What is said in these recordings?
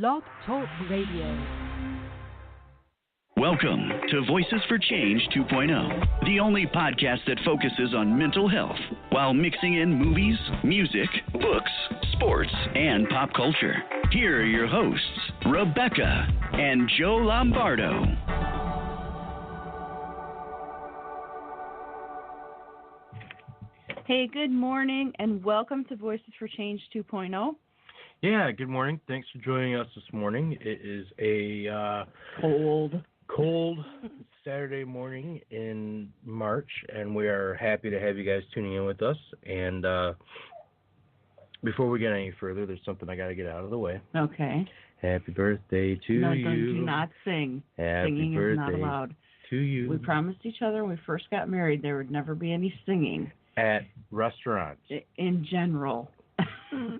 Blog Talk Radio. Welcome to Voices for Change 2.0, the only podcast that focuses on mental health while mixing in movies, music, books, sports, and pop culture. Here are your hosts, Rebecca and Joe Lombardo. Hey, good morning, and welcome to Voices for Change 2.0. Yeah, good morning. Thanks for joining us this morning. It is a cold Saturday morning in March, and we are happy to have you guys tuning in with us. And before we get any further, there's something I got to get out of the way. Okay. Happy birthday to you. No, do not sing. Happy Singing birthday is not allowed. To you. We promised each other when we first got married there would never be any singing. At restaurants. In general.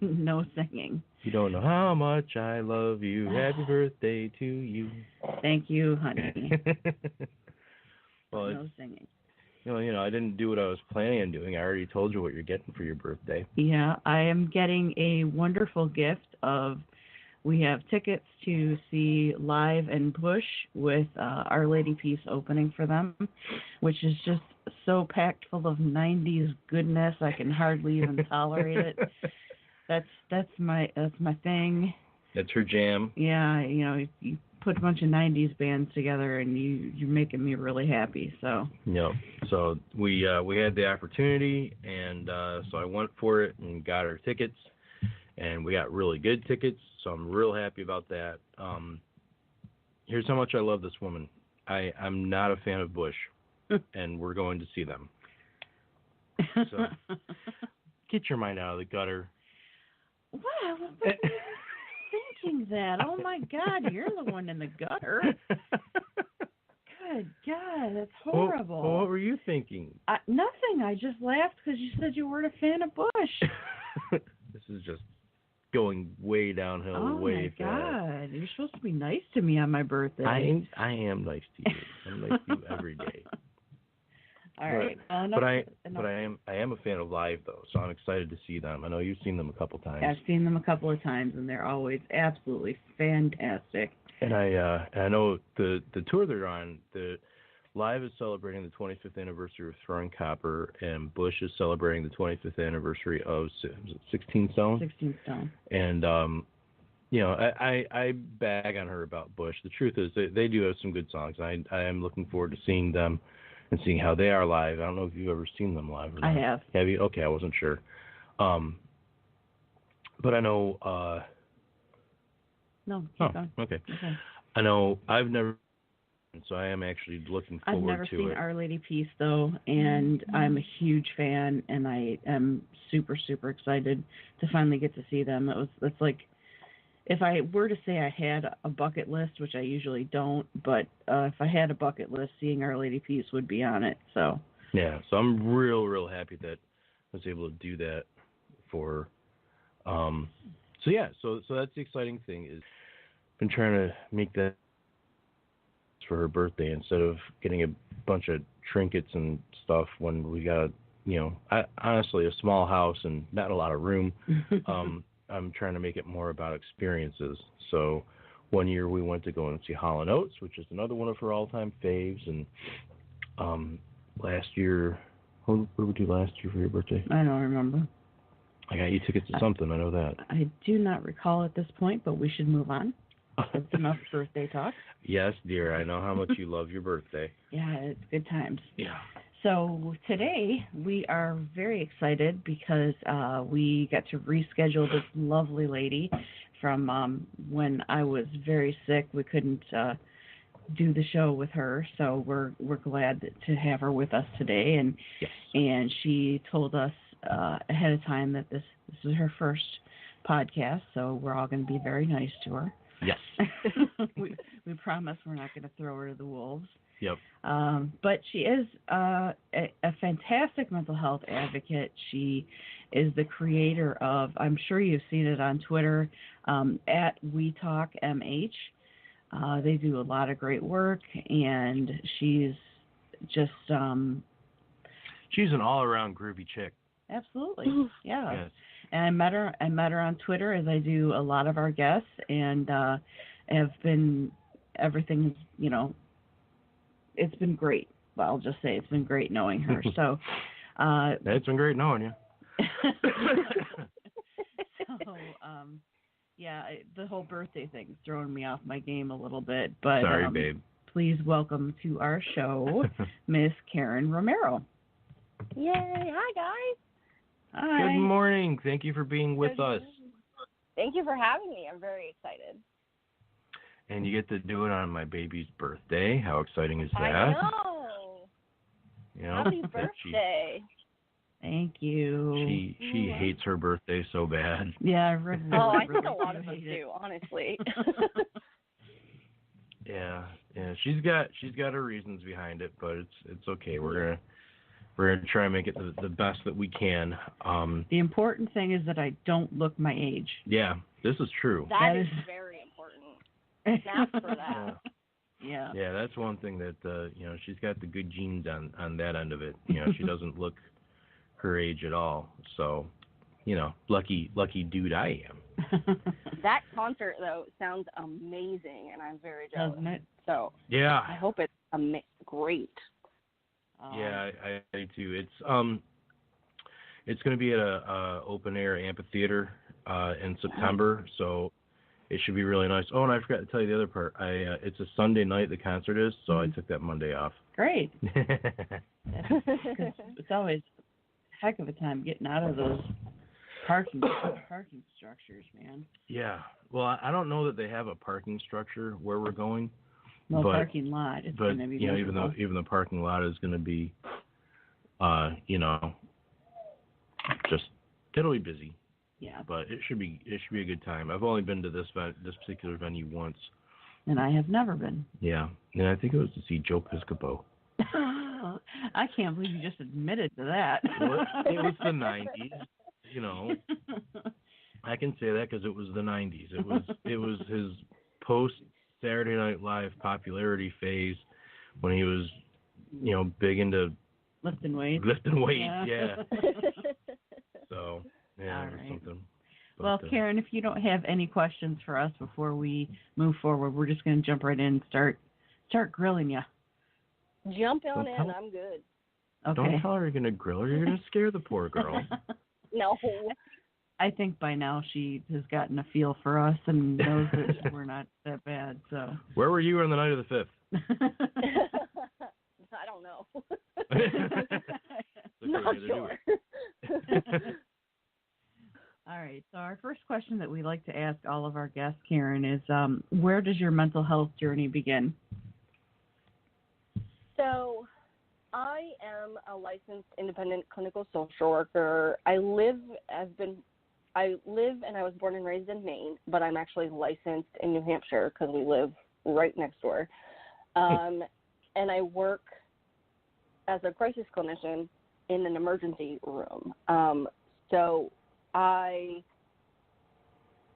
No singing. You don't know how much I love you. Happy birthday to you. Thank you, honey. Well, no singing. You know, I didn't do what I was planning on doing. I already told you what you're getting for your birthday. Yeah, I am getting a wonderful gift of, we have tickets to see Live and Bush with Our Lady Peace opening for them, which is just so packed full of 90s goodness, I can hardly even tolerate it. That's my thing. That's her jam. Yeah, you know, you put a bunch of 90s bands together and you're making me really happy. So. Yeah. So we had the opportunity, and so I went for it and got her tickets, and we got really good tickets. So I'm real happy about that. Here's how much I love this woman. I'm not a fan of Bush, and we're going to see them. So get your mind out of the gutter. Wow, what were you thinking that? Oh my God, you're the one in the gutter. Good God, that's horrible. Well, what were you thinking? Nothing. I just laughed because you said you weren't a fan of Bush. This is just going way downhill, way fast. Oh my God, you're supposed to be nice to me on my birthday. I am nice to you. I'm nice to you every day. All right. But I am a fan of Live, though, so I'm excited to see them. I know you've seen them a couple times. I've seen them a couple of times, and they're always absolutely fantastic. And I know the tour they're on, the Live is celebrating the 25th anniversary of Throwing Copper, and Bush is celebrating the 25th anniversary of 16 Stone. 16 Stone. And you know, I bag on her about Bush. The truth is they do have some good songs. I am looking forward to seeing them and seeing how they are live. I don't know if you've ever seen them live or not. I have. Have you? Okay, I wasn't sure. But I know... No, keep going. Okay. I know I've never... So I am actually looking forward to it. I've never seen Our Lady Peace, though, and I'm a huge fan, and I am super, super excited to finally get to see them. It's like... If I were to say I had a bucket list, which I usually don't, but if I had a bucket list, seeing Our Lady Peace would be on it. So yeah, so I'm real happy that I was able to do that for. So that's the exciting thing is I've been trying to make that for her birthday instead of getting a bunch of trinkets and stuff when we got honestly a small house and not a lot of room. I'm trying to make it more about experiences. So one year we went to go and see Hall & Oates, which is another one of her all-time faves. And last year, what did we do last year for your birthday? I don't remember. I got you tickets to something. I know that. I do not recall at this point, but we should move on. That's enough birthday talk. Yes, dear. I know how much you love your birthday. Yeah, it's good times. Yeah. So today we are very excited because we got to reschedule this lovely lady from when I was very sick. We couldn't do the show with her, so we're glad to have her with us today. And yes. And she told us ahead of time that this is her first podcast, so we're all going to be very nice to her. Yes. we promise we're not going to throw her to the wolves. Yep. But she is a fantastic mental health advocate. She is the creator of, I'm sure you've seen it on Twitter, at WeTalkMH. They do a lot of great work, and she's just... she's an all-around groovy chick. Absolutely, yeah. Yes. And I met her on Twitter, as I do a lot of our guests, and have been everything's, it's been great. Well, I'll just say it's been great knowing her. So it's been great knowing you. So the whole birthday thing's throwing me off my game a little bit, but sorry, babe. Please welcome to our show Miss Carin Romero. Yay! Hi, guys. Hi. Good morning. Thank you for being with us. Thank you for having me. I'm very excited. And you get to do it on my baby's birthday. How exciting is that? I know. Happy birthday. Thank you. She hates her birthday so bad. Yeah, I read. I think a lot of us do, honestly. Yeah. She's got her reasons behind it, but it's okay. We're gonna try and make it the best that we can. The important thing is that I don't look my age. Yeah, this is true. That is very important. Snap for that. Yeah. Yeah, that's one thing that she's got the good genes on that end of it. She doesn't look her age at all. So, lucky dude I am. That concert though sounds amazing, and I'm very jealous. Doesn't it? So yeah, I hope it's great. Yeah, I too. It's going to be at a open air amphitheater in September, so it should be really nice. Oh, and I forgot to tell you the other part. It's a Sunday night the concert is, so I took that Monday off. Great. It's always a heck of a time getting out of those parking structures, man. Yeah. Well, I don't know that they have a parking structure where we're going. Parking lot. It's going to be even the parking lot is going to be, just it'll be busy. Yeah. But it should be a good time. I've only been to this particular venue once. And I have never been. Yeah, and I think it was to see Joe Piscopo. I can't believe you just admitted to that. Well, it was the 90s, I can say that because it was the 90s. It was his post Saturday Night Live popularity phase when he was, big into lifting weights. Yeah. So, yeah, right. something. But, well, Carin, if you don't have any questions for us before we move forward, we're just going to jump right in and start grilling you. Jump on in. I'm good. Okay. Don't tell her you're going to grill her. You're going to scare the poor girl. No. I think by now she has gotten a feel for us and knows that we're not that bad. So. Where were you on the night of the 5th? I don't know. Not sure. All right. So our first question that we like to ask all of our guests, Carin, is where does your mental health journey begin? So I am a licensed independent clinical social worker. I live and I was born and raised in Maine, but I'm actually licensed in New Hampshire because we live right next door. And I work as a crisis clinician in an emergency room. So I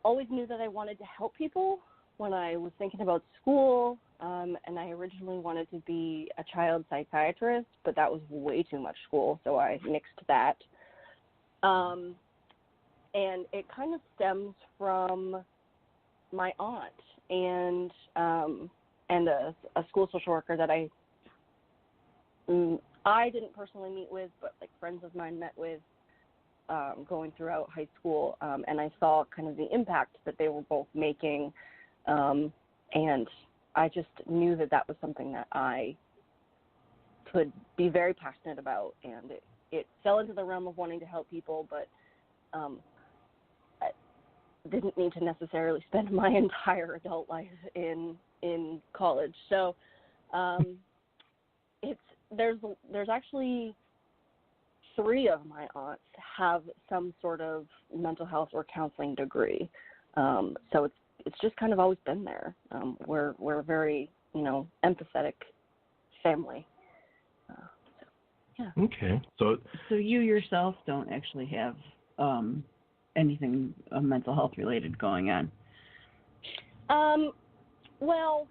always knew that I wanted to help people when I was thinking about school, and I originally wanted to be a child psychiatrist, but that was way too much school, so I nixed that. And it kind of stems from my aunt and a school social worker that I didn't personally meet with, but like friends of mine met with going throughout high school, and I saw kind of the impact that they were both making, and I just knew that was something that I could be very passionate about, and it fell into the realm of wanting to help people, but I didn't need to necessarily spend my entire adult life in college. So there's actually 3 of my aunts have some sort of mental health or counseling degree. So it's just kind of always been there. We're a very, empathetic family. Yeah. Okay. So you yourself don't actually have anything mental health related going on? Well,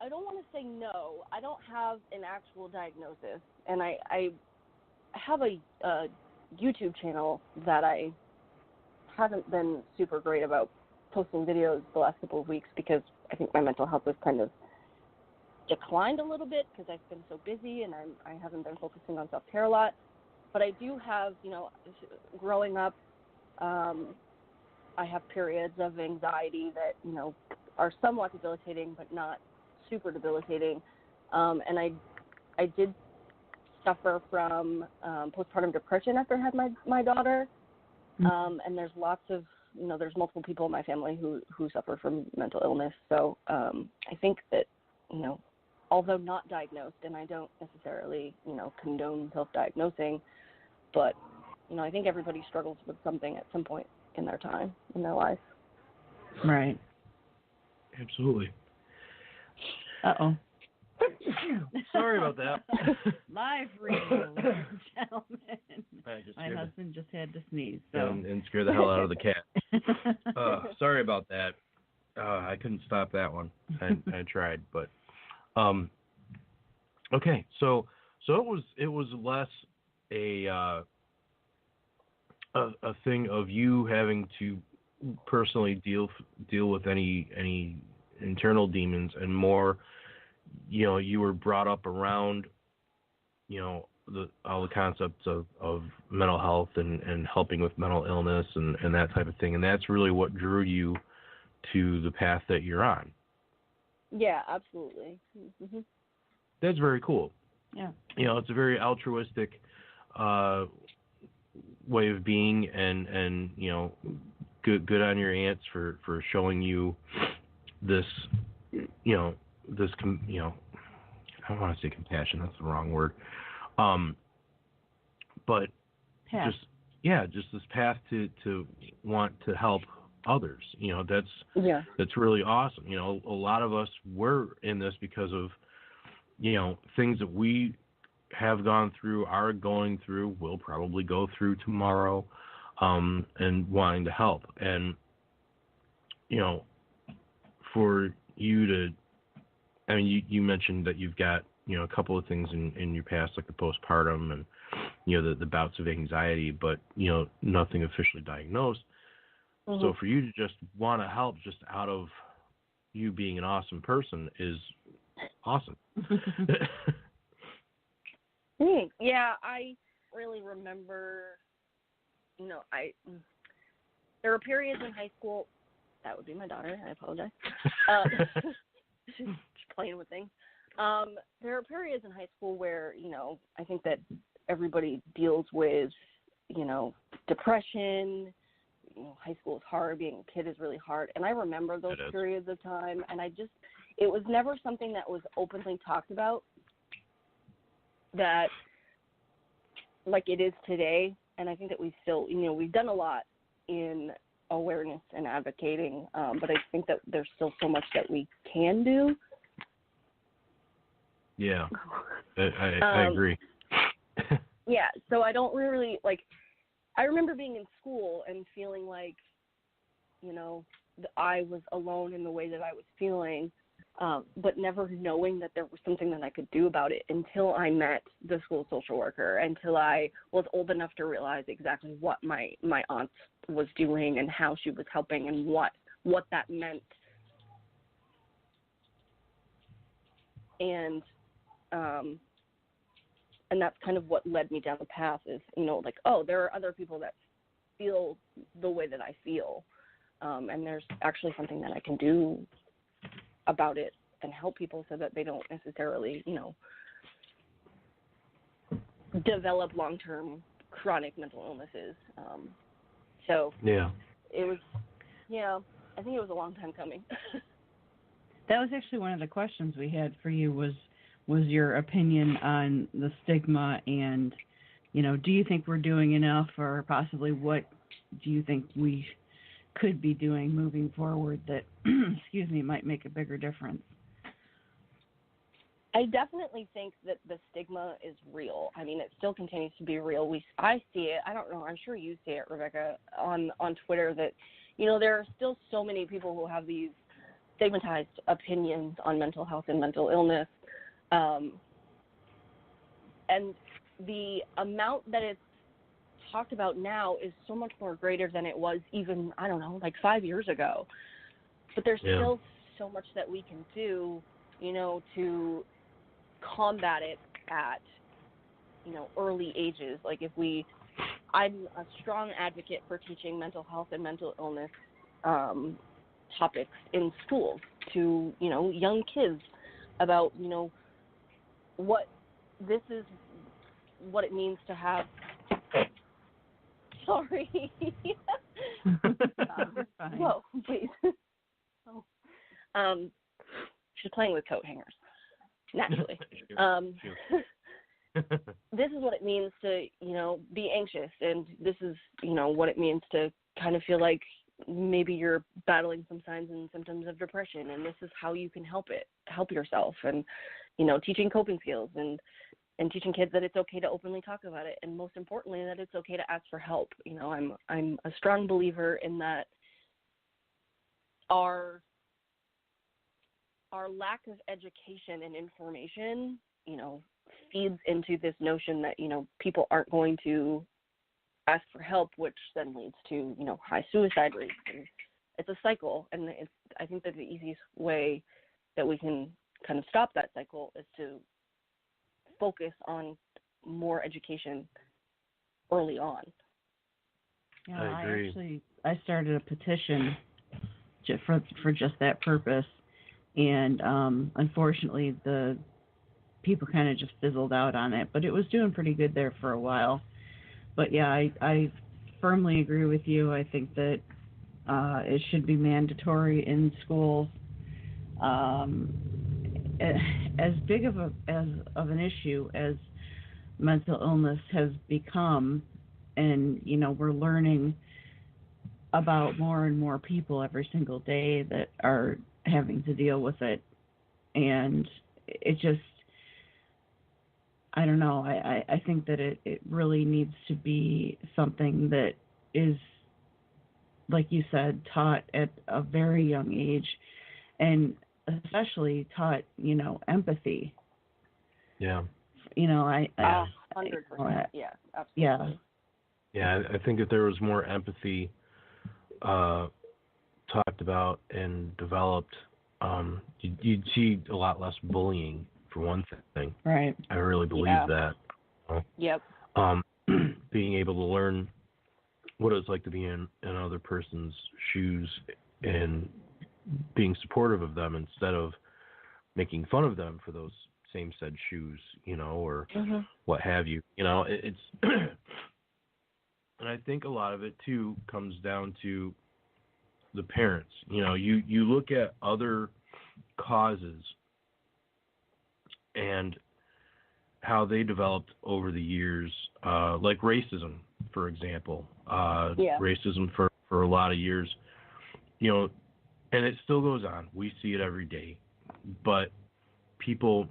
I don't want to say no. I don't have an actual diagnosis, and I have a YouTube channel that I haven't been super great about posting videos the last couple of weeks because I think my mental health has kind of declined a little bit because I've been so busy and I haven't been focusing on self-care a lot. But I do have, growing up, I have periods of anxiety that, are somewhat debilitating but not super debilitating. And I did suffer from postpartum depression after I had my daughter. And there's lots of, there's multiple people in my family who suffer from mental illness. So I think that, although not diagnosed, and I don't necessarily, condone self-diagnosing, but, I think everybody struggles with something at some point in their time, in their life. Right. Absolutely. Uh-oh. Sorry about that. Live radio, ladies and gentlemen. My husband just had to sneeze. So. And scare the hell out of the cat. Sorry about that. I couldn't stop that one. I tried, but okay. So it was less a thing of you having to personally deal with any internal demons, and more, you were brought up around, all the concepts of mental health and helping with mental illness and that type of thing, and that's really what drew you to the path that you're on. Yeah, absolutely. Mm-hmm. That's very cool. Yeah. It's a very altruistic way of being, and good on your aunts for showing you this, this I don't want to say compassion, that's the wrong word, but path. just this path to want to help others. That's really awesome. A lot of us were in this because of things that we have gone through, are going through, will probably go through tomorrow, and wanting to help. And for you to, you mentioned that you've got a couple of things in your past, like the postpartum and the bouts of anxiety, but nothing officially diagnosed. Mm-hmm. So for you to just want to help just out of you being an awesome person is awesome. Yeah, I really remember, there were periods in high school, that would be my daughter, I apologize, she's playing with things. There are periods in high school where, I think that everybody deals with, depression. High school is hard, being a kid is really hard, and I remember those periods of time, and it was never something that was openly talked about, that like it is today. And I think that we still, we've done a lot in awareness and advocating, but I think that there's still so much that we can do. Yeah, I agree. Yeah, so I don't really, I remember being in school and feeling like, I was alone in the way that I was feeling, but never knowing that there was something that I could do about it until I met the school social worker, until I was old enough to realize exactly what my aunt was doing and how she was helping and what that meant. And that's kind of what led me down the path is, there are other people that feel the way that I feel. And there's actually something that I can do about it and help people so that they don't necessarily, develop long-term chronic mental illnesses. So yeah, it was, I think it was a long time coming. That was actually one of the questions we had for you was your opinion on the stigma, and, do you think we're doing enough, or possibly what do you think we could be doing moving forward that, might make a bigger difference? I definitely think that the stigma is real. It still continues to be real. I see it. I don't know. I'm sure you see it, Rebecca, on Twitter, that, there are still so many people who have these stigmatized opinions on mental health and mental illness. And the amount that it's talked about now is so much more greater than it was even, I don't know, like 5 years ago. But there's still so much that we can do, you know, to combat it at, you know, early ages. Like I'm a strong advocate for teaching mental health and mental illness topics in schools to, you know, young kids about, you know, what this is, what it means to have. Sorry. Whoa, please. She's playing with coat hangers, naturally. This is what it means to, you know, be anxious, and this is, you know, what it means to kind of feel like maybe you're battling some signs and symptoms of depression, and this is how you can help yourself, and, you know, teaching coping skills and teaching kids that it's okay to openly talk about it, and most importantly, that it's okay to ask for help. You know, I'm a strong believer in that our lack of education and information, you know, feeds into this notion that, you know, people aren't going to ask for help, which then leads to, you know, high suicide rates. And it's a cycle, and I think that the easiest way that we can kind of stop that cycle is to focus on more education early on. Yeah, I agree. I started a petition for just that purpose, and unfortunately the people kind of just fizzled out on it, but it was doing pretty good there for a while. But yeah, I firmly agree with you. I think that it should be mandatory in schools. As big of an issue as mental illness has become, and, you know, we're learning about more and more people every single day that are having to deal with it, and it just, I don't know, I think that it really needs to be something that is, like you said, taught at a very young age, and especially taught, you know, empathy. Yeah. You know, 100%. Yeah, absolutely. Yeah, I think if there was more empathy talked about and developed, you'd see a lot less bullying, for one thing. Right. I really believe that. Yep. Being able to learn what it's like to be in another person's shoes and being supportive of them instead of making fun of them for those same said shoes, you know, or what have you. You know, it's and I think a lot of it too comes down to the parents. You know, you look at other causes and how they developed over the years, like racism, for example. Racism for a lot of years, you know, and it still goes on. We see it every day, but people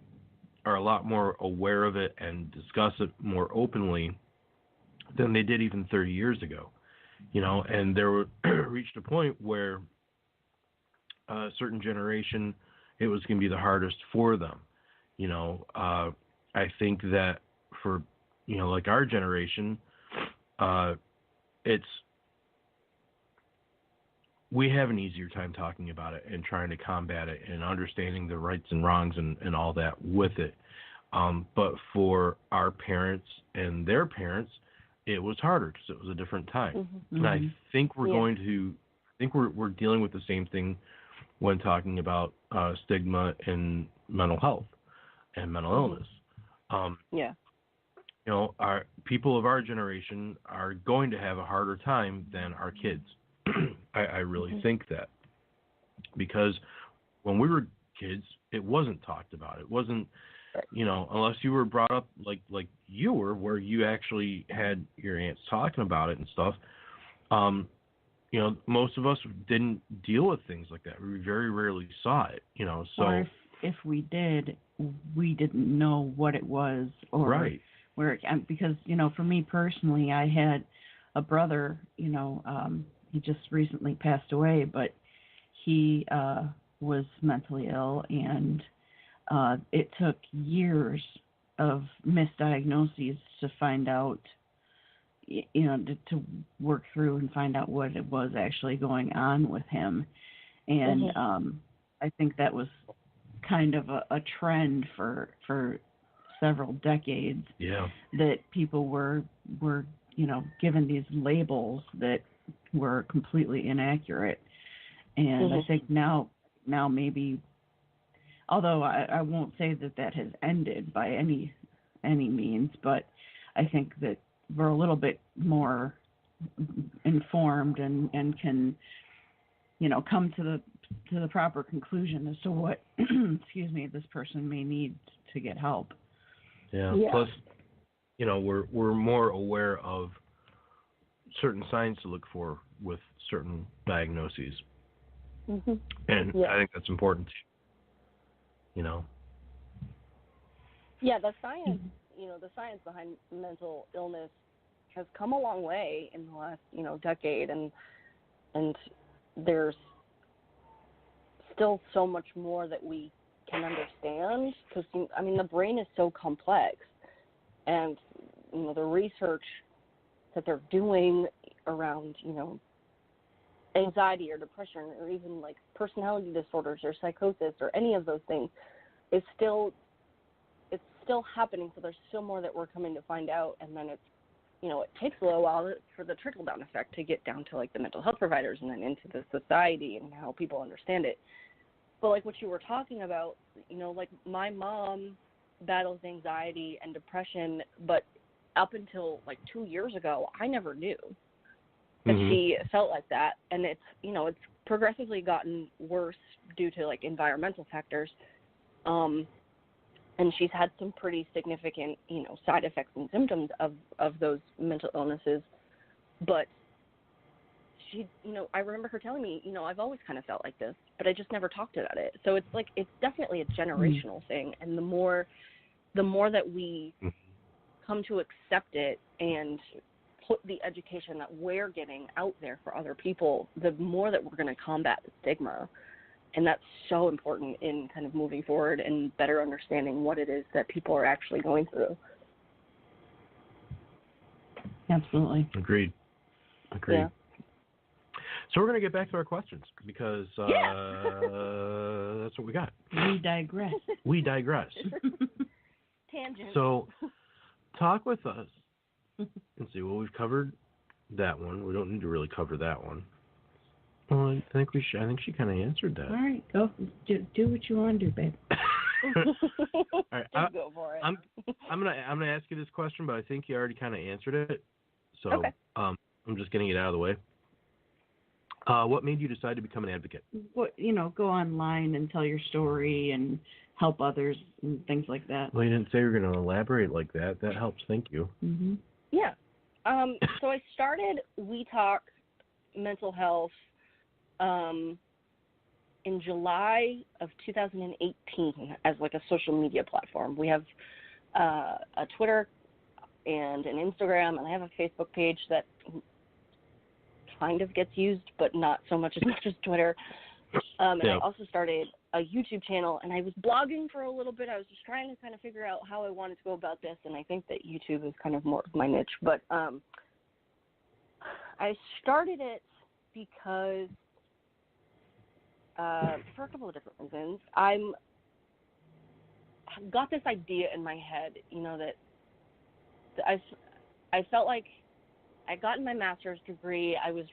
are a lot more aware of it and discuss it more openly than they did even 30 years ago, you know, and there reached a point where a certain generation, it was going to be the hardest for them, you know. I think that for, you know, like our generation, we have an easier time talking about it and trying to combat it and understanding the rights and wrongs and all that with it. But for our parents and their parents, it was harder because it was a different time. And I think we're we're dealing with the same thing when talking about stigma and mental health and mental illness. You know, our people of our generation are going to have a harder time than our kids. I really think that, because when we were kids, it wasn't talked about. It wasn't, you know, unless you were brought up like you were, where you actually had your aunts talking about it and stuff. You know, most of us didn't deal with things like that. We very rarely saw it, you know. So or if we did, we didn't know what it was, or where it, because, you know, for me personally, I had a brother, you know, he just recently passed away, but he was mentally ill, and it took years of misdiagnoses to find out, to work through and find out what it was actually going on with him. And I think that was kind of a trend for several decades. Yeah. That people were given these labels that were completely inaccurate. And I think now maybe, although I won't say that has ended by any means, but I think that we're a little bit more informed and can, come to the proper conclusion as to what, this person may need to get help. Yeah. Plus, we're more aware of certain signs to look for with certain diagnoses. And I think that's important. Yeah, the science, the science behind mental illness has come a long way in the last, decade, and there's still so much more that we can understand, because the brain is so complex, and the research that they're doing around anxiety or depression or even like personality disorders or psychosis or any of those things is still happening. So there's still more that we're coming to find out, and then it's it takes a little while for the trickle down effect to get down to like the mental health providers and then into the society and how people understand it. But like what you were talking about, like my mom battles anxiety and depression, but up until like 2 years ago, I never knew that she felt like that. And it's, it's progressively gotten worse due to like environmental factors. And she's had some pretty significant, side effects and symptoms of those mental illnesses. But she, I remember her telling me, I've always kind of felt like this, but I just never talked about it. So it's like, it's definitely a generational thing. And the more that we come to accept it and put the education that we're getting out there for other people, the more that we're going to combat the stigma. And that's so important in kind of moving forward and better understanding what it is that people are actually going through. Absolutely. Agreed. Yeah. So we're going to get back to our questions because that's what we got. We digress. Tangent. So talk with us and see. Well, we've covered that one. We don't need to really cover that one. Well, I think she kind of answered that. All right, go do what you want to do, babe. All right, go for it. I'm gonna ask you this question, but I think you already kind of answered it. So okay. I'm just getting it out of the way. What made you decide to become an advocate? Go online and tell your story and help others and things like that. Well, you didn't say you were going to elaborate like that. That helps. Thank you. Mm-hmm. Yeah. So I started WeTalk Mental Health in July of 2018 as like a social media platform. We have a Twitter and an Instagram, and I have a Facebook page that kind of gets used, but not so much as Twitter. And I also started a YouTube channel, and I was blogging for a little bit. I was just trying to kind of figure out how I wanted to go about this, and I think that YouTube is kind of more of my niche. But I started it because for a couple of different reasons. I've got this idea in my head, that I felt like I gotten my master's degree. I was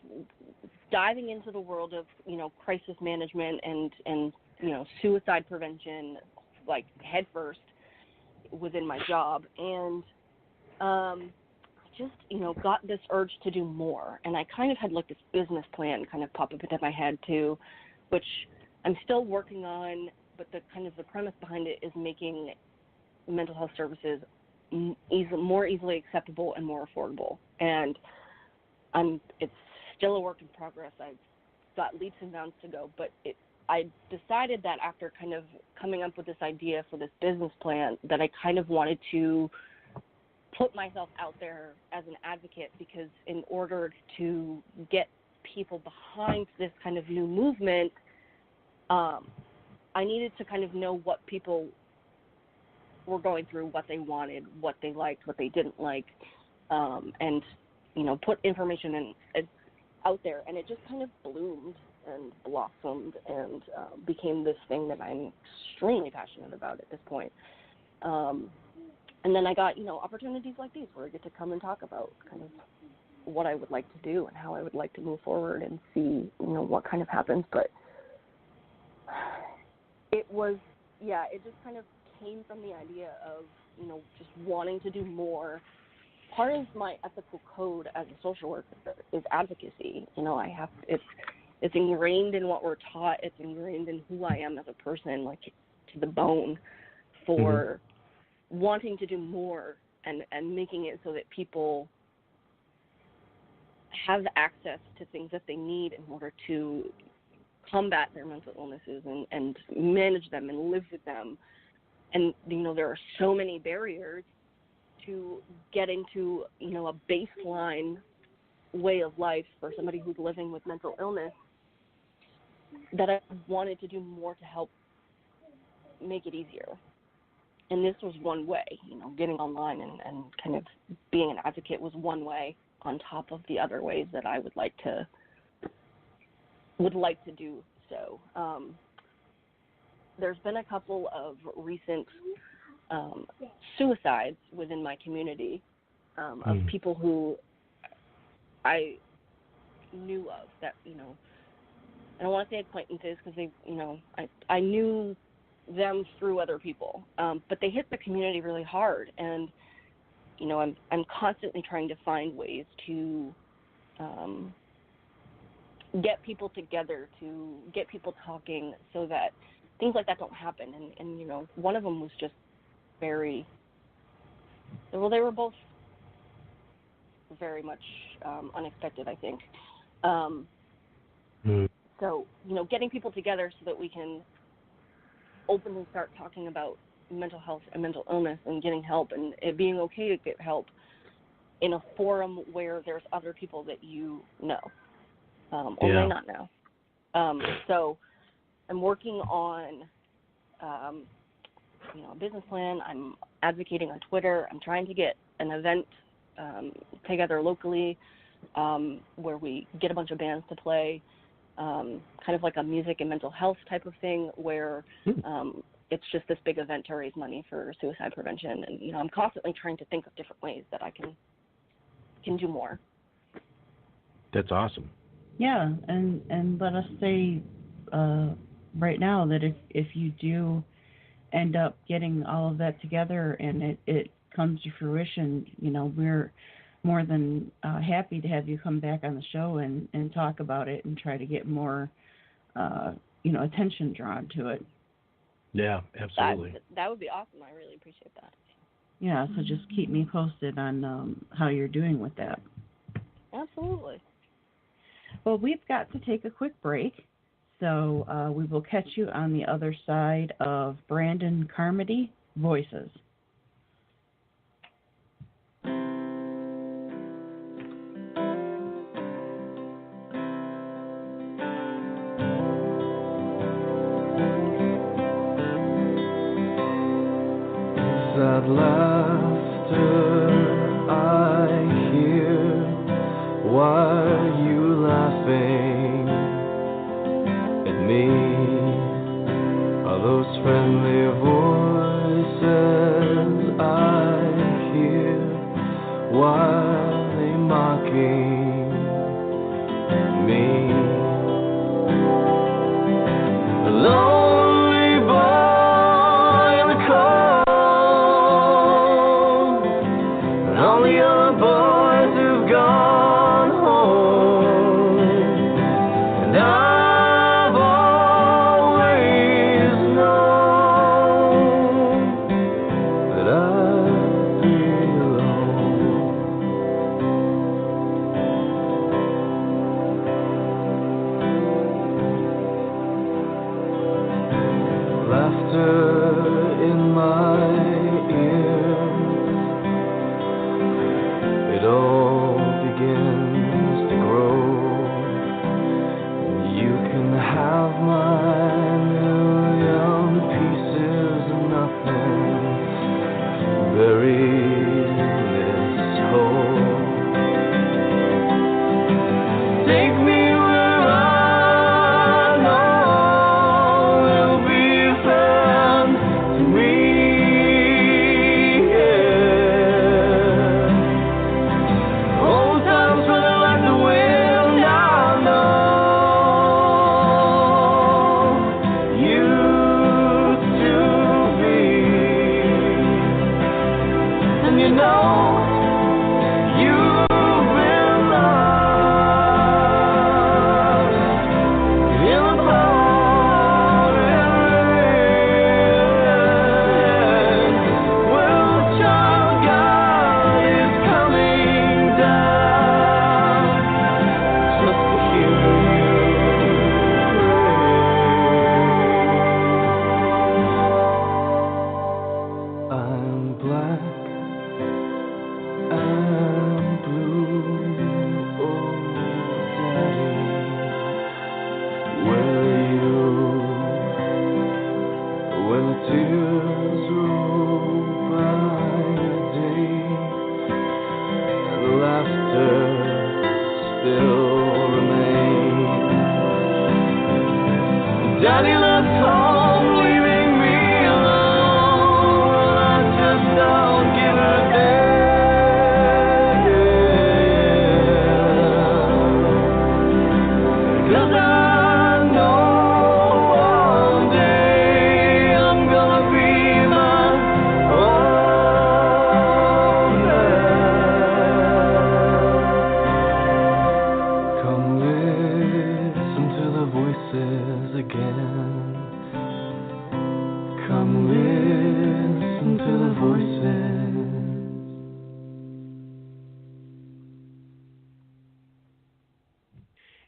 diving into the world of, crisis management and suicide prevention, like head first within my job. And just, got this urge to do more. And I kind of had like this business plan kind of pop up into my head too, which I'm still working on, but the premise behind it is making mental health services more easily acceptable and more affordable. And it's still a work in progress. I've got leaps and bounds to go, but I decided that after kind of coming up with this idea for this business plan that I kind of wanted to put myself out there as an advocate, because in order to get people behind this kind of new movement, I needed to kind of know what people were going through, what they wanted, what they liked, what they didn't like, and put information out there, and it just kind of bloomed and blossomed and became this thing that I'm extremely passionate about at this point. And then I got, opportunities like these where I get to come and talk about kind of what I would like to do and how I would like to move forward and see, what kind of happens. But it just kind of came from the idea of, just wanting to do more. Part of my ethical code as a social worker is advocacy. It's ingrained in what we're taught. It's ingrained in who I am as a person, like to the bone, for wanting to do more and making it so that people have access to things that they need in order to combat their mental illnesses and manage them and live with them. And, there are so many barriers to getting to, a baseline way of life for somebody who's living with mental illness, that I wanted to do more to help make it easier. And this was one way, getting online and kind of being an advocate was one way on top of the other ways that I would like to do so. There's been a couple of recent suicides within my community of people who I knew of that, I don't want to say acquaintances because they, I knew them through other people, but they hit the community really hard, and I'm constantly trying to find ways to get people together, to get people talking, so that things like that don't happen. And one of them was just very, they were both very much unexpected, I think. So, getting people together so that we can openly start talking about mental health and mental illness and getting help and it being okay to get help in a forum where there's other people that or may not know. So I'm working on, a business plan. I'm advocating on Twitter. I'm trying to get an event together locally where we get a bunch of bands to play, kind of like a music and mental health type of thing where it's just this big event to raise money for suicide prevention. And, I'm constantly trying to think of different ways that I can do more. That's awesome. Yeah, and let us say right now that if you do end up getting all of that together and it comes to fruition, we're more than happy to have you come back on the show and talk about it and try to get more, attention drawn to it. Yeah, absolutely. That would be awesome. I really appreciate that. Yeah, so just keep me posted on how you're doing with that. Absolutely. Well, we've got to take a quick break, so we will catch you on the other side of Brandon Carmody, Voices. That laughter I hear, why are you laughing at me? Are those friendly voices I hear, why are they mocking me? Lonely boy in the cold, all the other boys have gone home, and I've always known that I'd be alone. Laughter in my ears, it all begins to grow. You can have my million pieces of nothing buried in this hole. Daddy left home, leaving me alone. Well, I just don't give a damn. 'Cause I know one day I'm gonna be my own man. Come listen to the voices again. Come listen to the voices.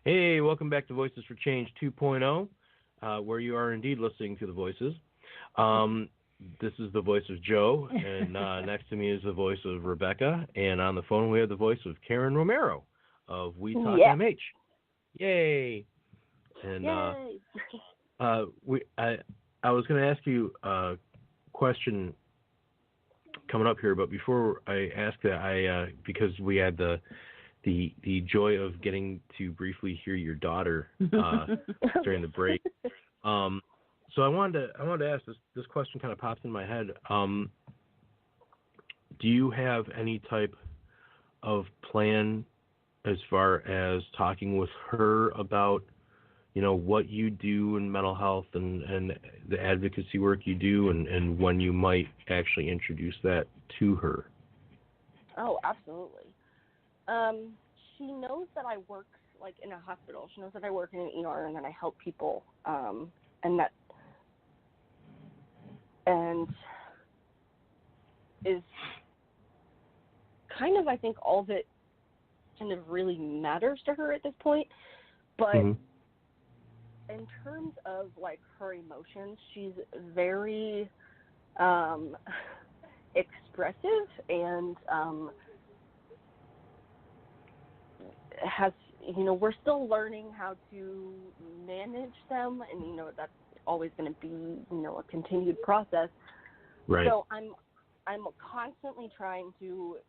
Hey, welcome back to Voices for Change 2.0, where you are indeed listening to the voices. This is the voice of Joe, and next to me is the voice of Rebecca, and on the phone we have the voice of Carin Romero of WeTalkMH. Yay! And Yay! I was going to ask you a question coming up here, but before I ask that, because we had the joy of getting to briefly hear your daughter during the break. So I wanted to ask this question kind of popped in my head. Do you have any type of plan as far as talking with her about, what you do in mental health and the advocacy work you do, and when you might actually introduce that to her? Oh, absolutely. She knows that I work like in a hospital. She knows that I work in an ER and that I help people, and is kind of, I think, all that kind of really matters to her at this point. But in terms of like her emotions, she's very expressive and has, we're still learning how to manage them, and that's always going to be a continued process. Right. So I'm constantly trying to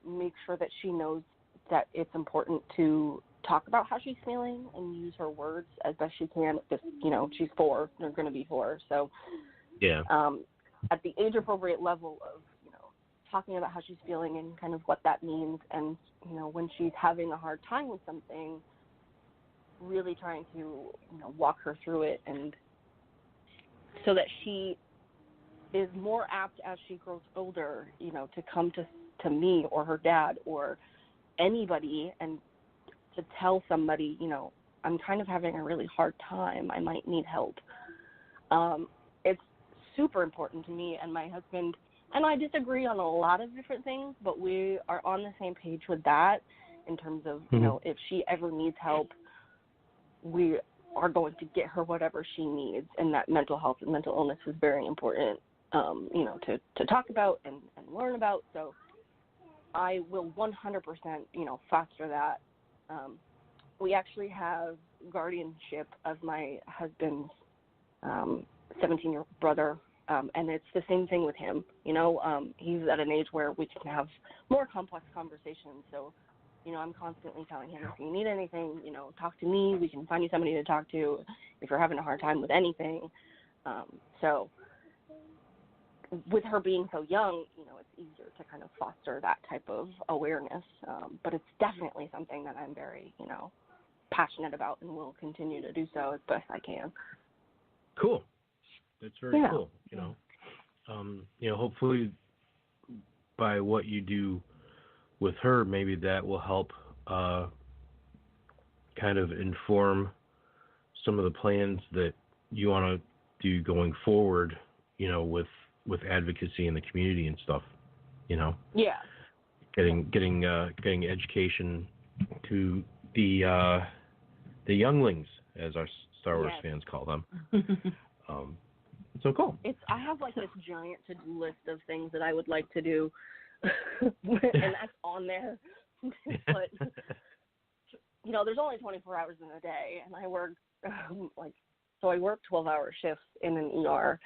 make sure that she knows that it's important to talk about how she's feeling and use her words as best she can. Because she's 4, they're going to be 4, so yeah. At the age appropriate level of talking about how she's feeling and kind of what that means, and when she's having a hard time with something, really trying to walk her through it, and so that she is more apt as she grows older, to come to me or her dad or anybody and to tell somebody, I'm kind of having a really hard time, I might need help. It's super important to me and my husband, and I disagree on a lot of different things, but we are on the same page with that in terms of, if she ever needs help, we are going to get her whatever she needs, and that mental health and mental illness is very important, to talk about and learn about. So I will 100%, foster that. We actually have guardianship of my husband's 17-year-old brother, and it's the same thing with him. He's at an age where we can have more complex conversations. So, I'm constantly telling him, if you need anything, talk to me. We can find you somebody to talk to if you're having a hard time with anything. So with her being so young, it's easier to kind of foster that type of awareness. But it's definitely something that I'm very, passionate about, and will continue to do so as best I can. Cool. That's very cool. Hopefully by what you do with her, maybe that will help kind of inform some of the plans that you want to do going forward, with advocacy in the community and stuff, Yeah. Getting education to the younglings, as our Star Wars fans call them. So cool. I have like this giant to-do list of things that I would like to do, and that's on there. But there's only 24 hours in a day, and I work so I work 12-hour shifts in an ER,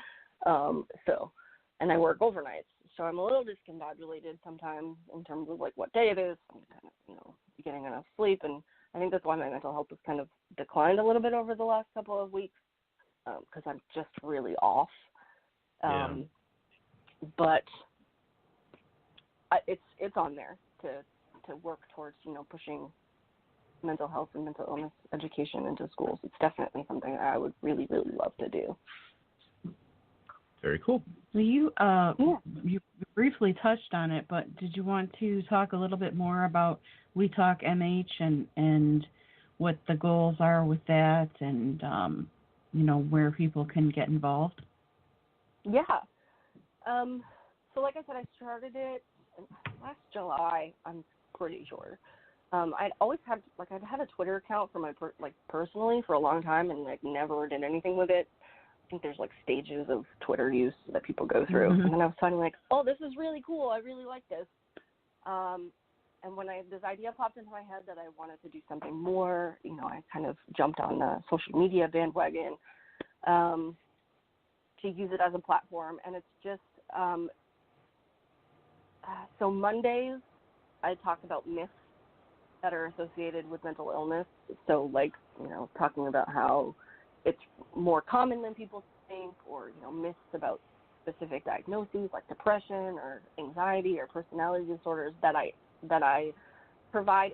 and I work overnights. So I'm a little discombobulated sometimes in terms of like what day it is, and kind of getting enough sleep, and I think that's why my mental health has kind of declined a little bit over the last couple of weeks. because I'm just really off. Yeah. But it's on there to work towards, pushing mental health and mental illness education into schools. It's definitely something that I would really, really love to do. Very cool. So you briefly touched on it, but did you want to talk a little bit more about WeTalkMH and what the goals are with that, and where people can get involved? Yeah. So like I said, I started it last July, I'm pretty sure. I'd always had, I'd had a Twitter account for my, personally for a long time, and, never did anything with it. I think there's, stages of Twitter use that people go through. Mm-hmm. And then I was finally oh, this is really cool. I really like this. And when this idea popped into my head that I wanted to do something more, I kind of jumped on the social media bandwagon to use it as a platform. And it's just, so Mondays I talk about myths that are associated with mental illness. So, talking about how it's more common than people think, or, myths about specific diagnoses like depression or anxiety or personality disorders, that I provide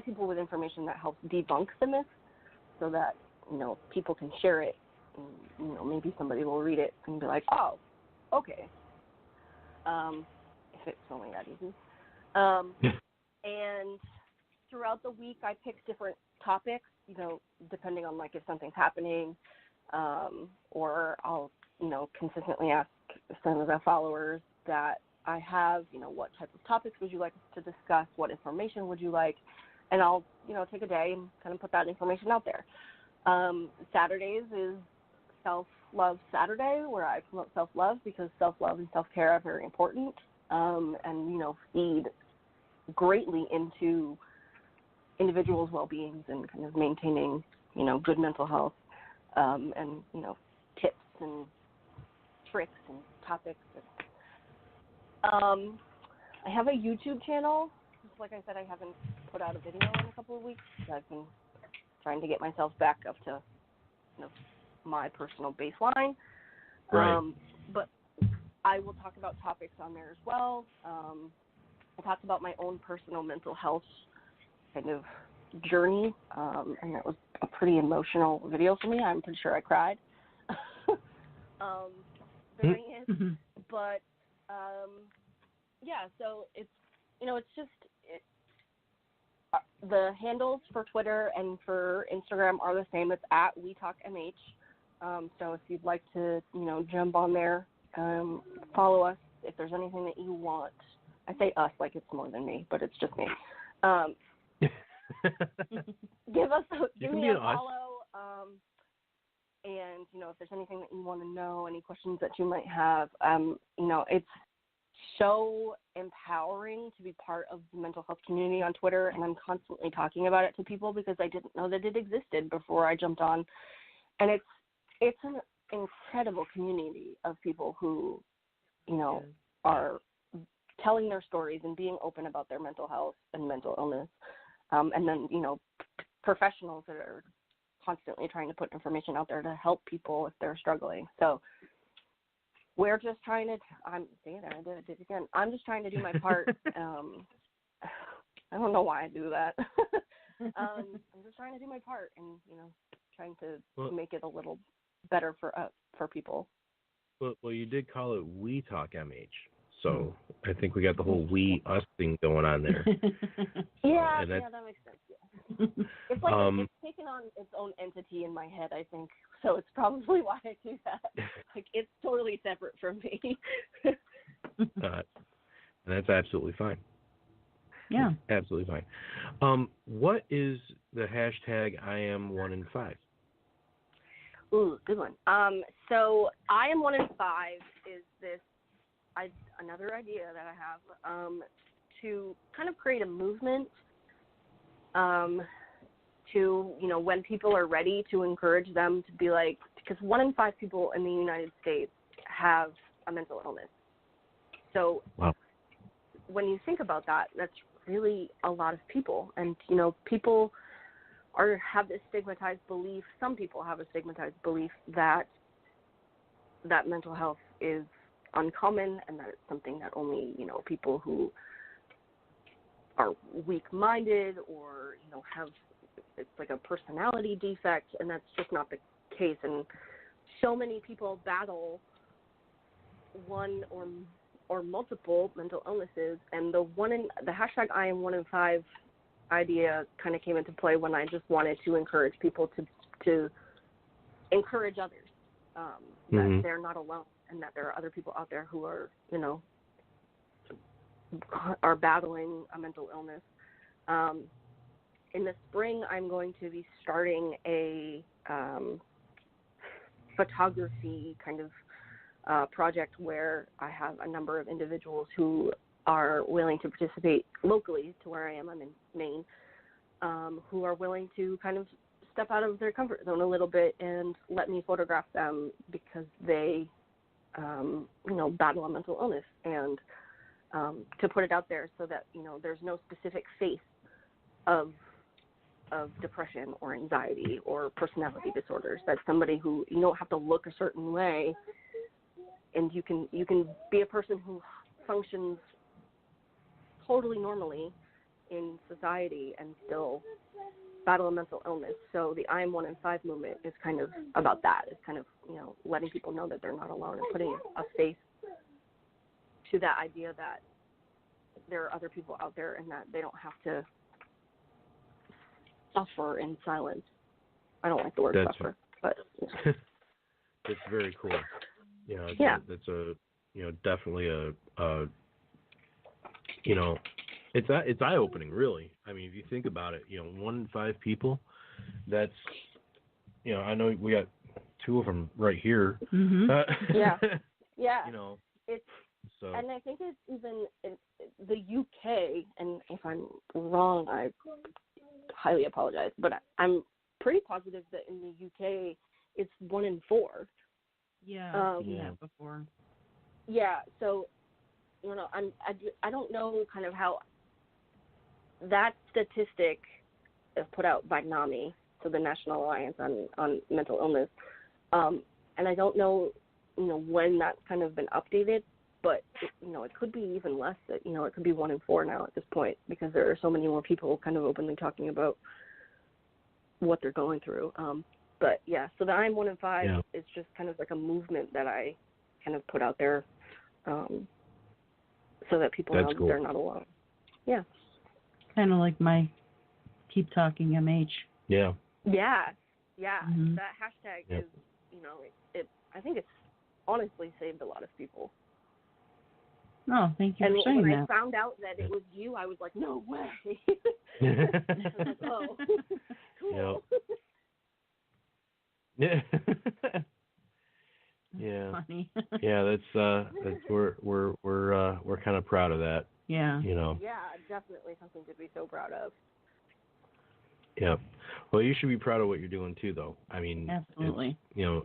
people with information that helps debunk the myths, so that, people can share it, and, maybe somebody will read it and be like, oh, okay. If it's only that easy. And throughout the week, I pick different topics, depending on, if something's happening, or I'll, consistently ask some of the followers that I have, what type of topics would you like us to discuss? What information would you like? And I'll, take a day and kind of put that information out there. Saturdays is Self-Love Saturday, where I promote self-love, because self-love and self-care are very important, and, feed greatly into individuals' well-beings and kind of maintaining, good mental health, and, tips and tricks and topics. I have a YouTube channel. Like I said, I haven't put out a video in a couple of weeks. I've been trying to get myself back up to, my personal baseline. Right. But I will talk about topics on there as well. I talked about my own personal mental health kind of journey, and that was a pretty emotional video for me. I'm pretty sure I cried during it. Mm-hmm. But so it's it's just the handles for Twitter and for Instagram are the same. It's at WeTalkMH. So if you'd like to jump on there, follow us. If there's anything that you want, I say us like it's more than me, but it's just me. Give me a follow. And if there's anything that you want to know, any questions that you might have, it's so empowering to be part of the mental health community on Twitter, and I'm constantly talking about it to people because I didn't know that it existed before I jumped on. And it's an incredible community of people who, are telling their stories and being open about their mental health and mental illness. And then, professionals that are constantly trying to put information out there to help people if they're struggling. So we're just trying to, I did it again. I'm just trying to do my part. I don't know why I do that. I'm just trying to do my part and, trying to make it a little better for people. Well, you did call it WeTalkMH, so I think we got the whole we us thing going on there. Yeah, that makes sense. Yeah. It's like it's taken on its own entity in my head, I think. So it's probably why I do that. It's totally separate from me. That's absolutely fine. Yeah. Absolutely fine. What is the hashtag I am 1 in 5? Ooh, good one. So I am 1 in 5 is this another idea that I have to kind of create a movement to, when people are ready, to encourage them to be like, because 1 in 5 people in the United States have a mental illness. So wow. When you think about that, that's really a lot of people. And, people have this stigmatized belief. Some people have a stigmatized belief that mental health is uncommon and that it's something that only, people who are weak-minded or, have, it's like a personality defect, and that's just not the case. And so many people battle one or multiple mental illnesses, and the hashtag I am 1 in 5 idea kind of came into play when I just wanted to encourage people to encourage others that they're not alone and that there are other people out there who are, are battling a mental illness. In the spring, I'm going to be starting a photography kind of project where I have a number of individuals who are willing to participate locally to where I am. I'm in Maine, who are willing to kind of step out of their comfort zone a little bit and let me photograph them because they, battle a mental illness, and to put it out there so that, there's no specific face of depression or anxiety or personality disorders. That's somebody who you don't have to look a certain way, and you can be a person who functions totally normally in society and still battle a mental illness. So the I am 1 in 5 movement is kind of about that. It's kind of, letting people know that they're not alone and putting a face to that idea that there are other people out there and that they don't have to suffer in silence. I don't like the word suffer, but it's very cool. That's definitely it's eye-opening, really. I mean, if you think about it, 1 in 5 people, that's, I know we got 2 of them right here. Mm-hmm. Yeah. It's, so. And I think it's even in the UK, and if I'm wrong, I highly apologize, but I'm pretty positive that in the UK it's 1 in 4. Yeah, I've seen that before. Yeah, so I don't know kind of how that statistic is put out by NAMI, so the National Alliance on Mental Illness, and I don't know when that's kind of been updated, but it could be even less. That it could be 1 in 4 now at this point, because there are so many more people kind of openly talking about what they're going through. But yeah, so the I'm 1 in 5 is just kind of like a movement that I kind of put out there, so that people know that they're not alone. Yeah. Kind of like my Keep Talking MH. Yeah. Yeah. Yeah. Mm-hmm. That hashtag is, I think it's honestly saved a lot of people. Oh, thank you for saying that. And when I found out that it was you, I was like, no way. I was like, oh, cool. Yeah. Funny. Yeah, that's we're kind of proud of that. Yeah. Yeah, definitely something to be so proud of. Yeah. Well, you should be proud of what you're doing too, though. I mean, absolutely. You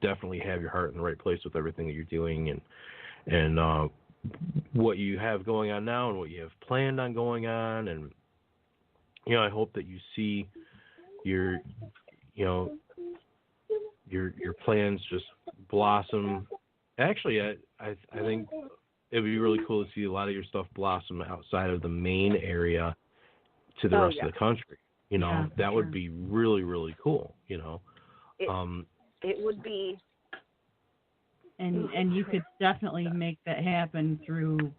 definitely have your heart in the right place with everything that you're doing, and what you have going on now, and what you have planned on going on, and I hope that you see your plans just blossom. Actually, I think it would be really cool to see a lot of your stuff blossom outside of the Maine area to the rest of the country. That would be really, really cool. It would be. And you could definitely make that happen through,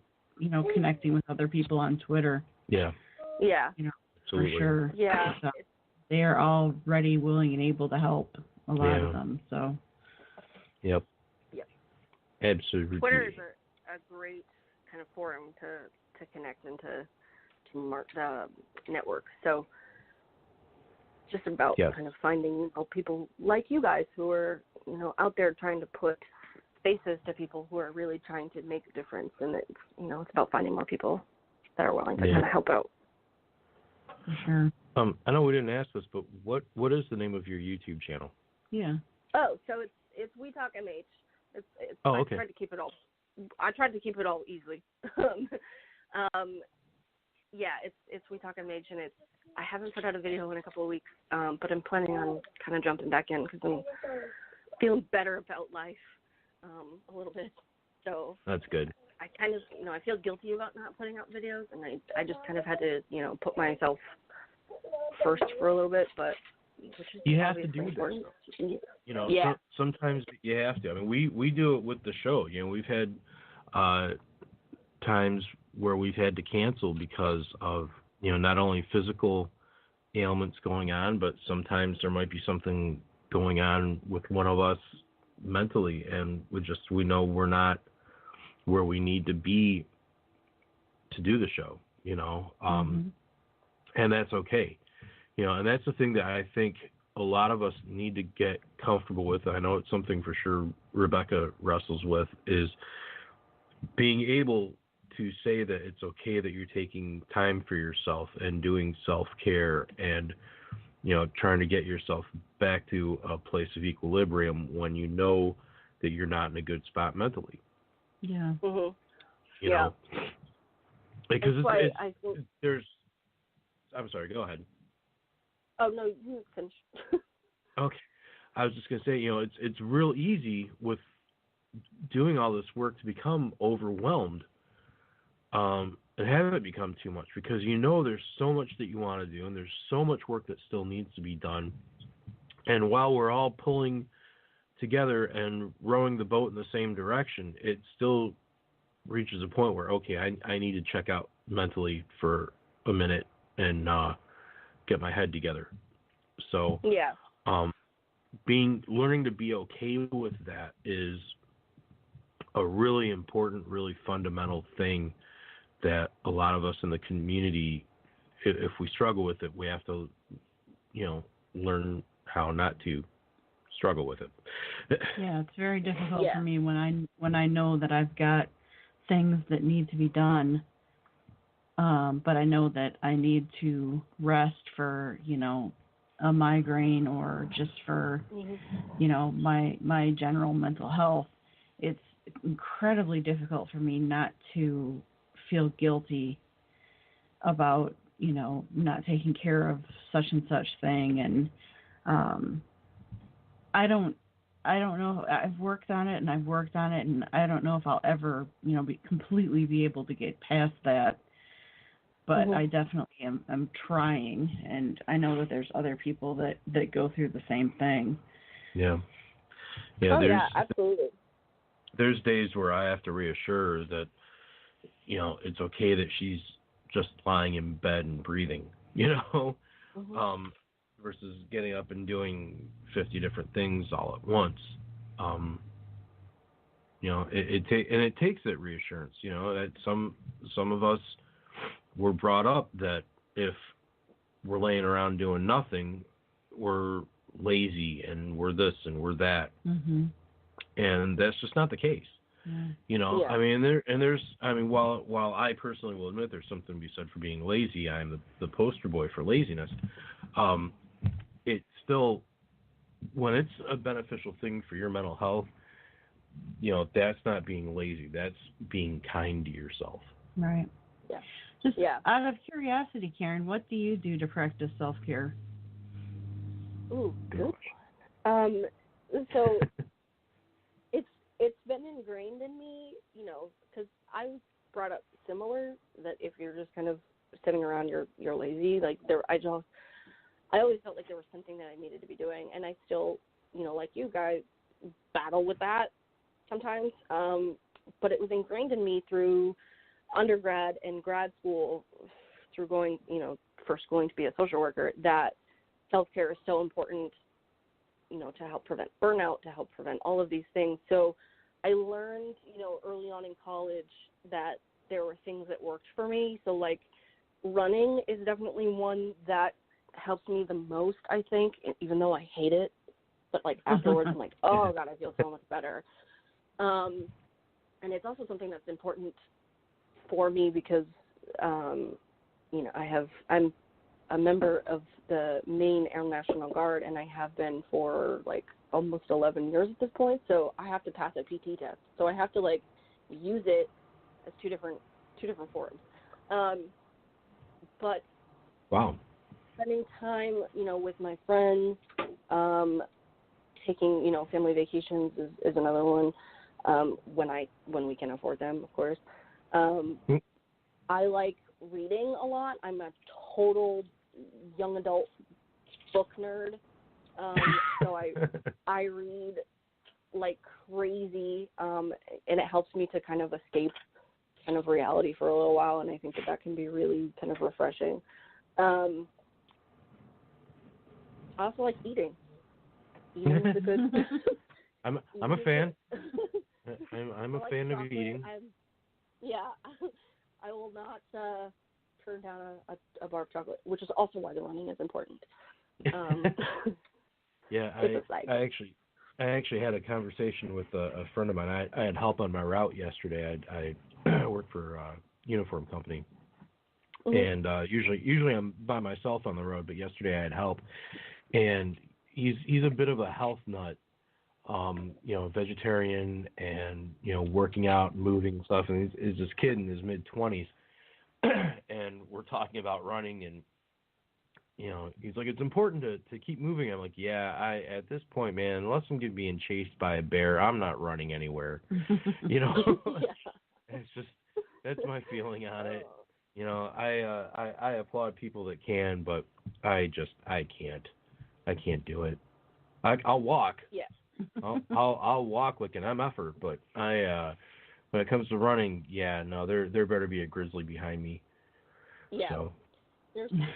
connecting with other people on Twitter. Yeah. Yeah. Absolutely. For sure. Yeah. So they are all ready, willing, and able to help. A lot of them. So. Yep. Absolutely. Twitter is a great kind of forum to connect and to network. So just about kind of finding people like you guys who are out there trying to put faces to people who are really trying to make a difference, and it's it's about finding more people that are willing to kind of help out. For sure. I know we didn't ask this, but what is the name of your YouTube channel? Yeah. Oh, so it's WeTalkMH. Oh, okay. I tried to keep it all easy. it's WeTalkMH, and I haven't put out a video in a couple of weeks, but I'm planning on kind of jumping back in because I'm feeling better about life a little bit. So that's good. I kind of, I feel guilty about not putting out videos, and I just kind of had to, put myself first for a little bit, but which is you have to obviously do important. that. Yeah. Sometimes you have to. I mean, we do it with the show. We've had times where we've had to cancel because of, not only physical ailments going on, but sometimes there might be something going on with one of us mentally, and we know we're not where we need to be to do the show, and that's okay. And that's the thing that I think a lot of us need to get comfortable with. I know it's something for sure Rebecca wrestles with, is being able to say that it's okay that you're taking time for yourself and doing self-care and, trying to get yourself back to a place of equilibrium when you know that you're not in a good spot mentally. Yeah. Mhm. You know? Because I think... there's... I'm sorry, go ahead. Oh, no, you finish. Okay. I was just going to say, it's real easy with doing all this work to become overwhelmed and have it become too much, because there's so much that you want to do and there's so much work that still needs to be done. And while we're all pulling together and rowing the boat in the same direction, it still reaches a point where, okay, I need to check out mentally for a minute and get my head together. So yeah. Learning to be okay with that is a really important, really fundamental thing that a lot of us in the community, if we struggle with it, we have to, learn how not to struggle with it. Yeah, it's very difficult for me when I know that I've got things that need to be done, but I know that I need to rest for, a migraine or just for, my general mental health. It's incredibly difficult for me not to feel guilty about, not taking care of such and such thing. And I don't know. I've worked on it and I don't know if I'll ever, completely be able to get past that. But I definitely am trying, and I know that there's other people that go through the same thing. Yeah. Absolutely. There's days where I have to reassure her that, it's okay that she's just lying in bed and breathing, versus getting up and doing 50 different things all at once. It takes that reassurance, that some of us were brought up that if we're laying around doing nothing, we're lazy and we're this and we're that. Mm-hmm. And that's just not the case. Yeah. I mean, while I personally will admit there's something to be said for being lazy, I'm the poster boy for laziness. It's still, when it's a beneficial thing for your mental health, that's not being lazy. That's being kind to yourself. Right. Yeah. Just out of curiosity, Carin, what do you do to practice self-care? Ooh, good. So it's been ingrained in me, because I was brought up similar, that if you're just kind of sitting around, you're lazy. Like I always felt like there was something that I needed to be doing, and I still, like you guys, battle with that sometimes. But it was ingrained in me through undergrad and grad school, through going, for schooling to be a social worker, that self-care is so important, to help prevent burnout, to help prevent all of these things. So I learned, early on in college that there were things that worked for me. So, like, running is definitely one that helps me the most, I think, even though I hate it. But, like, afterwards, I'm like, oh, God, I feel so much better. And it's also something that's important for me because, I'm a member of the Maine Air National Guard, and I have been for, like, almost 11 years at this point, so I have to pass a PT test. So I have to, like, use it as two different forms. But Wow. spending time, with my friends, taking, family vacations is another one, when we can afford them, of course. I like reading a lot. I'm a total young adult book nerd. So I read like crazy, and it helps me to kind of escape kind of reality for a little while, and I think that can be really kind of refreshing. I also like eating. Eating is a good. I'm a fan. I'm a fan of eating. I will not turn down a bar of chocolate, which is also why the running is important. Yeah, I actually had a conversation with a friend of mine. I had help on my route yesterday. I work for a uniform company, and usually I'm by myself on the road. But yesterday I had help, and he's a bit of a health nut. Vegetarian and, working out, moving and stuff. And he's this kid in his mid-20s, and we're talking about running, and, he's like, it's important to keep moving. I'm like, yeah, at this point, man, unless I'm being chased by a bear, I'm not running anywhere. It's just, that's my feeling on it. I applaud people that can, but I can't. I can't do it. I'll walk. Yeah. I'll walk like an MFer, but when it comes to running, no, there better be a grizzly behind me. Yeah. So.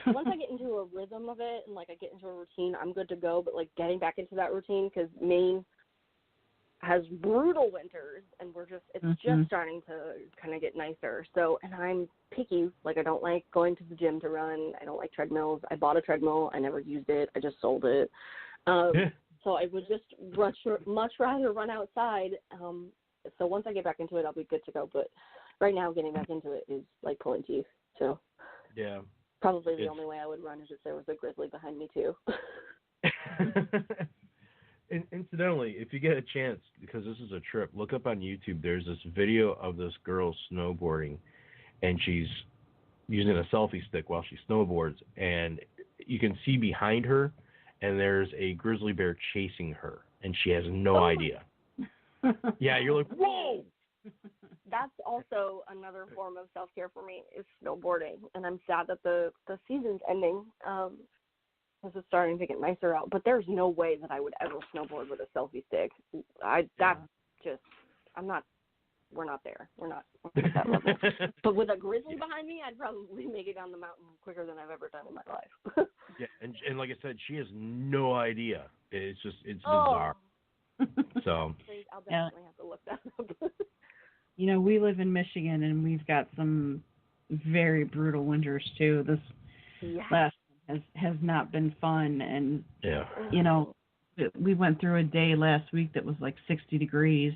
Once I get into a rhythm of it and I get into a routine, I'm good to go. But getting back into that routine, because Maine has brutal winters, and it's just starting to kind of get nicer. So, and I'm picky. I don't like going to the gym to run. I don't like treadmills. I bought a treadmill. I never used it. I just sold it. So I would just much rather run outside. So once I get back into it, I'll be good to go. But right now, getting back into it is like pulling teeth. So yeah, probably the only way I would run is if there was a grizzly behind me too. Incidentally, if you get a chance, because this is a trip, look up on YouTube. There's this video of this girl snowboarding, and she's using a selfie stick while she snowboards, and you can see behind her, and there's a grizzly bear chasing her, and she has no idea. Yeah, you're like, whoa! That's also another form of self-care for me, is snowboarding, and I'm sad that the season's ending, because it's starting to get nicer out. But there's no way that I would ever snowboard with a selfie stick. We're not there. We're not at that level. But with a grizzly behind me, I'd probably make it down the mountain quicker than I've ever done in my life. Yeah, and like I said, she has no idea. It's bizarre. So I'll definitely have to look that up. We live in Michigan, and we've got some very brutal winters too. This last one has not been fun, and we went through a day last week that was 60 degrees,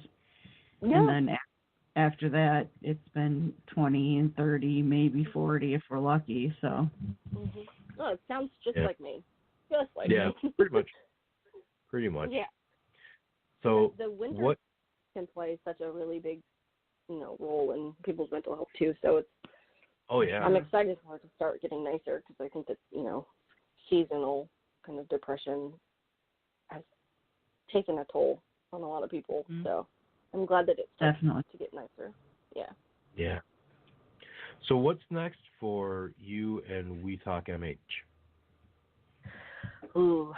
and then after that, it's been 20 and 30, maybe 40 if we're lucky. So. Oh, it sounds just like me. Just like me. Pretty much. Yeah. So the winter can play such a really big, role in people's mental health too. So it's. Oh yeah. I'm excited for it to start getting nicer, because I think that seasonal kind of depression has taken a toll on a lot of people. So I'm glad that it's starting to get nicer. Yeah. Yeah. So what's next for you and WeTalkMH? Ooh.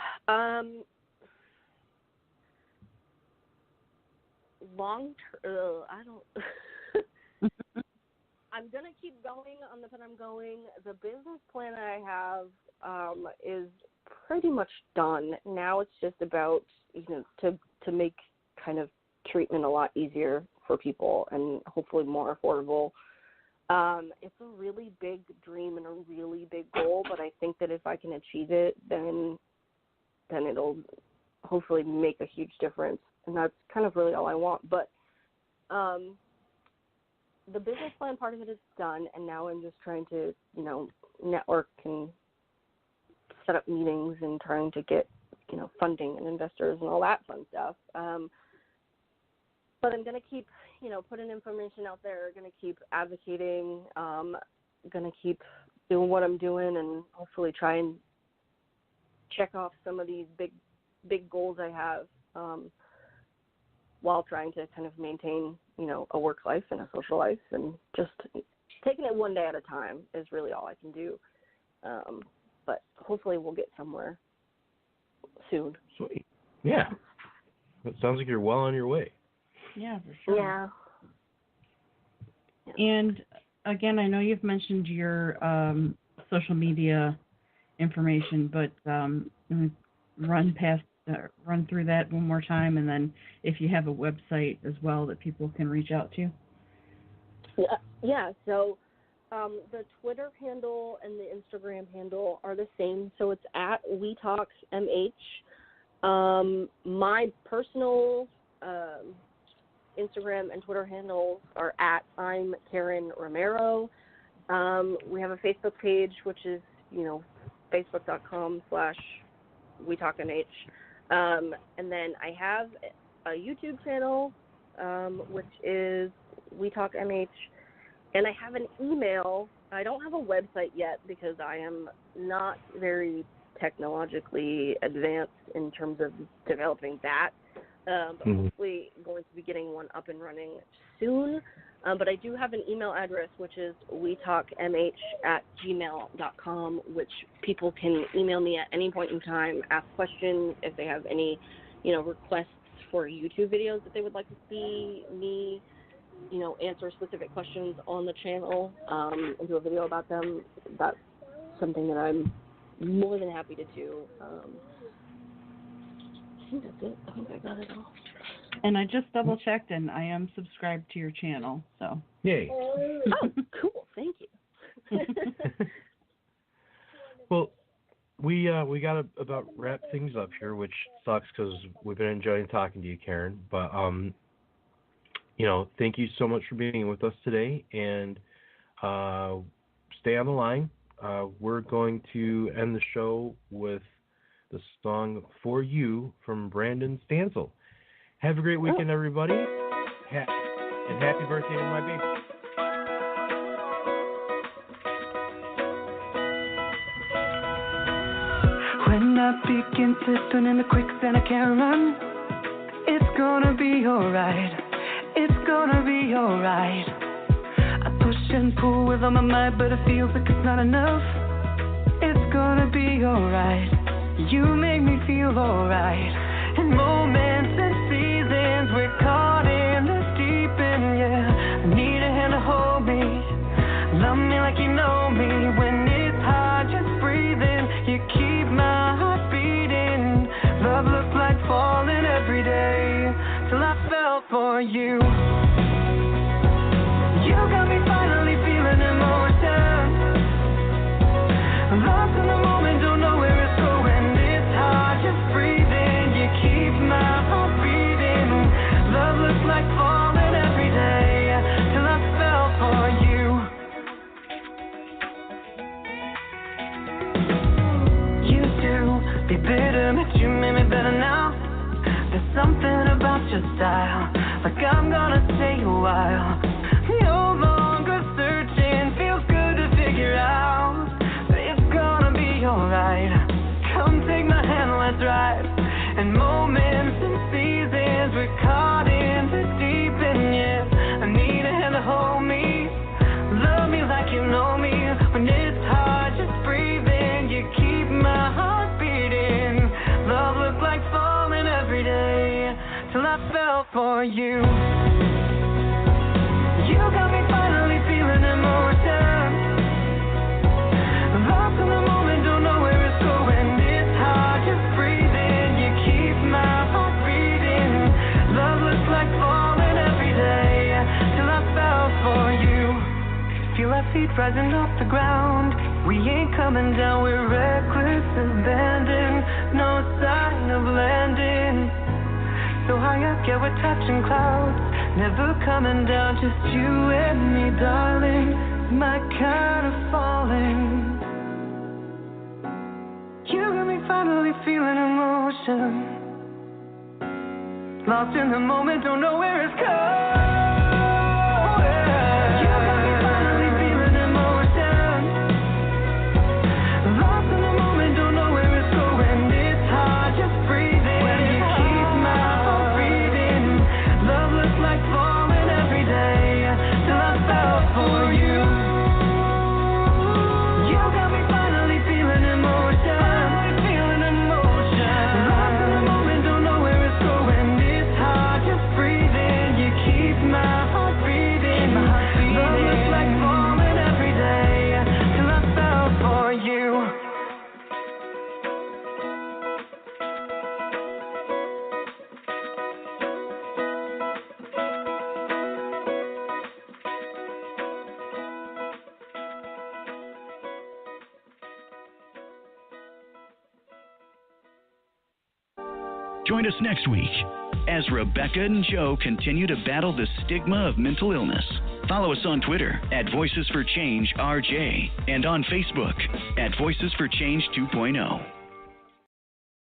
Long term, I don't. I'm gonna keep going on the path I'm going. The business plan that I have is pretty much done. Now it's just about to make kind of treatment a lot easier for people and hopefully more affordable. It's a really big dream and a really big goal, but I think that if I can achieve it, then it'll hopefully make a huge difference. And that's kind of really all I want. But the business plan part of it is done, and now I'm just trying to, network and set up meetings and trying to get, funding and investors and all that fun stuff. But I'm going to keep, putting information out there, going to keep advocating, going to keep doing what I'm doing and hopefully try and check off some of these big goals I have while trying to kind of maintain, a work life and a social life, and just taking it one day at a time is really all I can do. But hopefully we'll get somewhere soon. Sweet. Yeah. It sounds like you're well on your way. Yeah, for sure. Yeah. And again, I know you've mentioned your social media information, but let me run through that one more time, and then if you have a website as well that people can reach out to. Yeah. So the Twitter handle and the Instagram handle are the same. So it's at WeTalkMH. My personal Instagram and Twitter handles are at I'm Carin Romero. We have a Facebook page, which is, facebook.com/WeTalkMH. And then I have a YouTube channel, which is WeTalkMH. And I have an email. I don't have a website yet because I am not very technologically advanced in terms of developing that. But hopefully going to be getting one up and running soon. But I do have an email address, which is wetalkmh@gmail.com, which people can email me at any point in time, ask questions if they have any, requests for YouTube videos that they would like to see me, answer specific questions on the channel and do a video about them. That's something that I'm more than happy to do. I think that's it. I think I got it all. And I just double-checked, and I am subscribed to your channel, so. Yay. Oh, cool. Thank you. Well, we got to about wrap things up here, which sucks because we've been enjoying talking to you, Carin. But, thank you so much for being with us today, and stay on the line. We're going to end the show with the song For You from Brandon Stansel. Have a great weekend, everybody, and happy birthday to my baby. When I begin to swim in the quicksand, I can't run. It's gonna be alright. It's gonna be alright. I push and pull with all my might, but it feels like it's not enough. It's gonna be alright. You make me feel alright. In moments and seasons, we're caught in the deep end, yeah. I need a hand to hold me. Love me like you know me. When it's hard, just breathing. You keep my heart beating. Love looks like falling every day. Till I fell for you. You got me finally feeling emotion. Lost in the moment, don't know where it's going. It's hard, just breathing. You keep my heart beating. Love looks like falling every day. Till I fell for you. Used to be bitter, but you made me better now. There's something about your style, like I'm gonna stay a while. No longer searching, feels good to figure out. It's gonna be alright. Come take my hand, let's ride. And moments and seasons, we're caught in the deep end, yeah. I need a hand to hold me. Love me like you know me. When it's hard, just breathing. You keep my heart beating. Love looks like falling every day. Till I fell for you. You got me finally feeling emotion. Lost in the moment, don't know where it's going. It's hard, just breathing. You keep my heart beating. Love looks like falling every day. Till I fell for you. Feel our feet rising off the ground. We ain't coming down, we're reckless, abandoned. No sign of landing. So high up, yeah, we're touching clouds. Never coming down, just you and me, darling. My kind of falling. You got me finally feeling emotion. Lost in the moment, don't know where it's going. You got me finally feeling emotion. Join us next week as Rebecca and Joe continue to battle the stigma of mental illness. Follow us on Twitter at Voices for Change RJ and on Facebook at Voices for Change 2.0.